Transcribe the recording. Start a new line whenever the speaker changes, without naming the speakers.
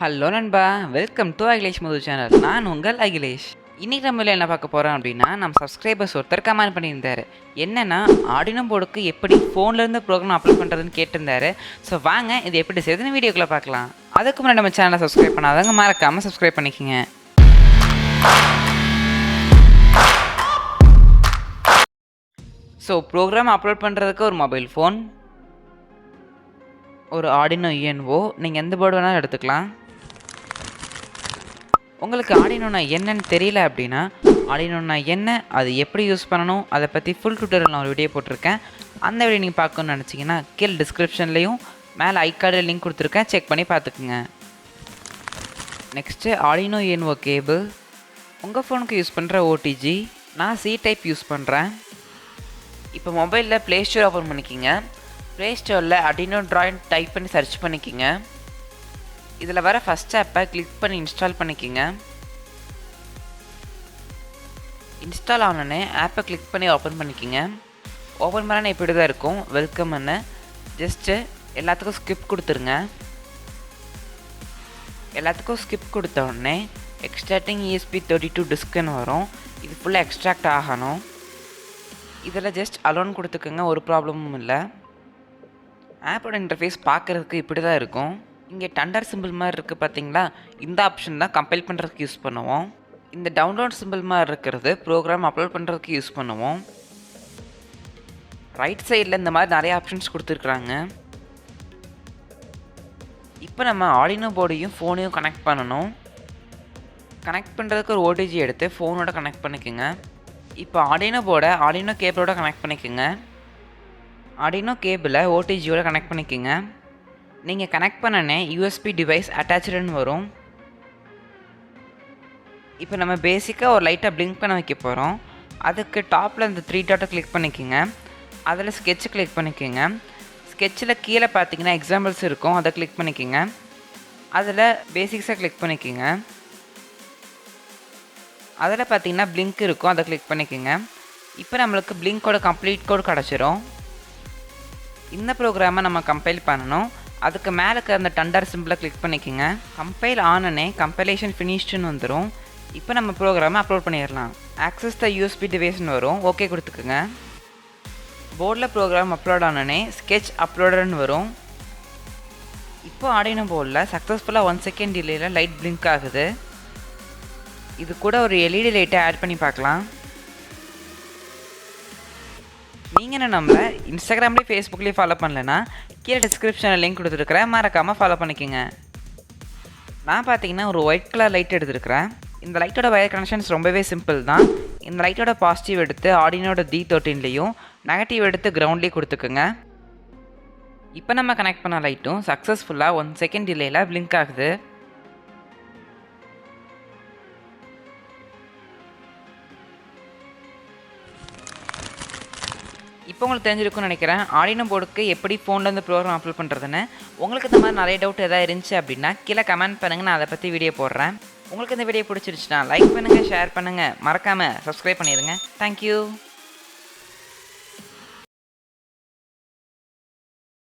Hello நண்பா, welcome to Akhilesh Madhu channel. நான் உங்கள் அகிலேஷ். இன்னைக்கு நம்ம என்ன பார்க்க போகிறோம் அப்படின்னா, நம்ம சப்ஸ்கிரைபர்ஸ் ஒருத்தர் கமெண்ட் பண்ணியிருந்தாரு. என்னன்னா, ஆர்டினோ போர்டுக்கு எப்படி ஃபோன்லேருந்து ப்ரோக்ராம் அப்லோட் பண்ணுறதுன்னு கேட்டிருந்தாரு. ஸோ வாங்க இது எப்படி செய்யுதுன்னு வீடியோக்குள்ளே பார்க்கலாம். அதுக்கு முன்னாடி நம்ம சேனலை சப்ஸ்கிரைப் பண்ணாதவங்க மறக்காமல் சப்ஸ்கிரைப் பண்ணிக்கோங்க. ஸோ ப்ரோக்ராம் அப்லோட் பண்ணுறதுக்கு ஒரு மொபைல் ஃபோன், ஒரு ஆர்டினோ யூஎன்ஓ, நீங்கள் எந்த போர்டு வேணாலும் எடுத்துக்கலாம். உங்களுக்கு ஆர்டினோனா என்னன்னு தெரியல அப்படின்னா, ஆர்டினோனா என்ன, அது எப்படி யூஸ் பண்ணணும், அதை பற்றி ஃபுல் டுட்டோரியல் நான் ஒரு வீடியோ போட்டிருக்கேன். அந்த வீடியோ நீங்கள் பார்க்கணுன்னு நினச்சிங்கன்னா கீழே டிஸ்கிரிப்ஷன்லேயும் மேலே ஐகார்டில் லிங்க் கொடுத்துருக்கேன், செக் பண்ணி பார்த்துக்குங்க. நெக்ஸ்ட்டு ஆர்டினோ யூஎன்ஓ கேபிள், உங்கள் ஃபோனுக்கு யூஸ் பண்ணுற ஓடிஜி, நான் சி டைப் யூஸ் பண்ணுறேன். இப்போ மொபைலில் ப்ளே ஸ்டோர் ஓப்பன் பண்ணிக்கிங்க. ப்ளே ஸ்டோரில் ஆர்டினோ ட்ராயிங் டைப் பண்ணி சர்ச் பண்ணிக்கிங்க. இதில் வர ஃபஸ்ட் ஆப்பை கிளிக் பண்ணி இன்ஸ்டால் பண்ணிக்கோங்க. இன்ஸ்டால் ஆனோடனே ஆப்பை கிளிக் பண்ணி ஓப்பன் பண்ணிக்கோங்க. ஓப்பன் பண்ணால் இப்படி தான் இருக்கும், வெல்கம்னு. ஜஸ்ட்டு எல்லாத்துக்கும் ஸ்கிப் கொடுத்துருங்க. எல்லாத்துக்கும் ஸ்கிப் கொடுத்த உடனே எக்ஸ்ட்ராக்டிங் ESP32 டிஸ்க்குன்னு வரும். இது ஃபுல்லாக எக்ஸ்ட்ராக்ட் ஆகணும். இதில் ஜஸ்ட் அலோன் கொடுத்துக்கோங்க, ஒரு ப்ராப்ளமும் இல்லை. ஆப்போட இன்டர்ஃபேஸ் பார்க்குறதுக்கு இப்படி தான் இருக்கும். இங்கே டண்டர் சிம்பிள் மாதிரி இருக்குது பார்த்தீங்களா, இந்த ஆப்ஷன் தான் கம்பைல் பண்ணுறதுக்கு யூஸ் பண்ணுவோம். இந்த டவுன்லோட் சிம்பிள் மாதிரி இருக்கிறது ப்ரோக்ராம் அப்லோட் பண்ணுறதுக்கு யூஸ் பண்ணுவோம். ரைட் சைடில் இந்த மாதிரி நிறைய ஆப்ஷன்ஸ் கொடுத்துருக்குறாங்க. இப்போ நம்ம ஆர்டினோ போர்டையும் ஃபோனையும் கனெக்ட் பண்ணணும். கனெக்ட் பண்ணுறதுக்கு ஒரு ஓடிஜி எடுத்து ஃபோனோட கனெக்ட் பண்ணிக்கோங்க. இப்போ ஆர்டினோ போர்டை ஆர்டினோ கேபிளோட கனெக்ட் பண்ணிக்கோங்க. ஆர்டினோ கேபிளை ஓடிஜியோட கனெக்ட் பண்ணிக்கோங்க. நீங்கள் கனெக்ட் பண்ணனே யூஎஸ்பி டிவைஸ் அட்டாச்சுன்னு வரும். இப்போ நம்ம பேசிக்காக ஒரு லைட்டாக பிளிங்க் பண்ண வைக்க போகிறோம். அதுக்கு டாப்பில் இந்த 3 டாட்டை கிளிக் பண்ணிக்கோங்க. அதில் ஸ்கெட்சை கிளிக் பண்ணிக்கோங்க. ஸ்கெட்சில் கீழே பார்த்தீங்கன்னா எக்ஸாம்பிள்ஸ் இருக்கும், அதை கிளிக் பண்ணிக்கோங்க. அதில் பேசிக்ஸாக கிளிக் பண்ணிக்கோங்க. அதில் பார்த்தீங்கன்னா பிளிங்க் இருக்கும், அதை கிளிக் பண்ணிக்கோங்க. இப்போ நம்மளுக்கு பிளிங்கோட கம்ப்ளீட் கோட் கிடச்சிரும். இந்த ப்ரோக்ராமை நம்ம கம்பைல் பண்ணணும். அதுக்கு மேலே இருக்கிற அந்த டண்டர் சிம்பிளை கிளிக் பண்ணிக்கோங்க. கம்பைல் ஆனனே கம்பைலேஷன் ஃபினிஷ்டுன்னு வந்துடும். இப்போ நம்ம ப்ரோக்ராமை அப்லோட் பண்ணிடலாம். ஆக்சஸ் த யூஎஸ்பி டிவைஸ்னு வரும், ஓகே கொடுத்துக்குங்க. போர்டில் ப்ரோக்ராம் அப்லோட் ஆனனே ஸ்கெட்ச் அப்லோடர்னு வரும். இப்போ ஆர்டினோ போர்டில் சக்ஸஸ்ஃபுல்லாக 1 செகண்ட் டிலேயில் லைட் பிளிங்க் ஆகுது. இது கூட ஒரு LED லைட்டை ஆட் பண்ணி பார்க்கலாம். நீங்கள் என்ன நம்மளை இன்ஸ்டாகிராம்லேயும் ஃபேஸ்புக்லேயும் ஃபாலோ பண்ணலைன்னா கீழே டிஸ்கிரிப்ஷனில் லிங்க் கொடுத்துருக்குறேன், மறக்காமல் ஃபாலோ பண்ணிக்கோங்க. நான் பார்த்தீங்கன்னா ஒரு ஒயிட் கலர் லைட் எடுத்துருக்கிறேன். இந்த லைட்டோட வயர் கனெக்ஷன்ஸ் ரொம்பவே சிம்பிள் தான். இந்த லைட்டோட பாசிட்டிவ் எடுத்து ஆர்டினோட D13லேயும் நெகட்டிவ் எடுத்து கிரவுண்ட்லேயும் கொடுத்துக்குங்க. இப்போ நம்ம கனெக்ட் பண்ண லைட்டும் சக்ஸஸ்ஃபுல்லாக 1 செகண்ட் டிலேயில் பிளிங்க் ஆகுது. இப்போ உங்களுக்கு தெரிஞ்சிருக்கும்னு நினைக்கிறேன் ஆர்டினோ போர்டுக்கு எப்படி ஃபோன்லேருந்து ப்ரோக்ராம் அப்லோட் பண்ணுறதுன்னு. உங்களுக்கு இந்த மாதிரி நிறைய டவுட் எதாவது இருந்துச்சு அப்படின்னா கீழே கமெண்ட் பண்ணுங்கள், நான் அதை பற்றி வீடியோ போடுறேன். உங்களுக்கு இந்த வீடியோ பிடிச்சிருச்சுன்னா லைக் பண்ணுங்கள், ஷேர் பண்ணுங்கள், மறக்காமல் சப்ஸ்கிரைப் பண்ணிடுங்க. தேங்க்யூ.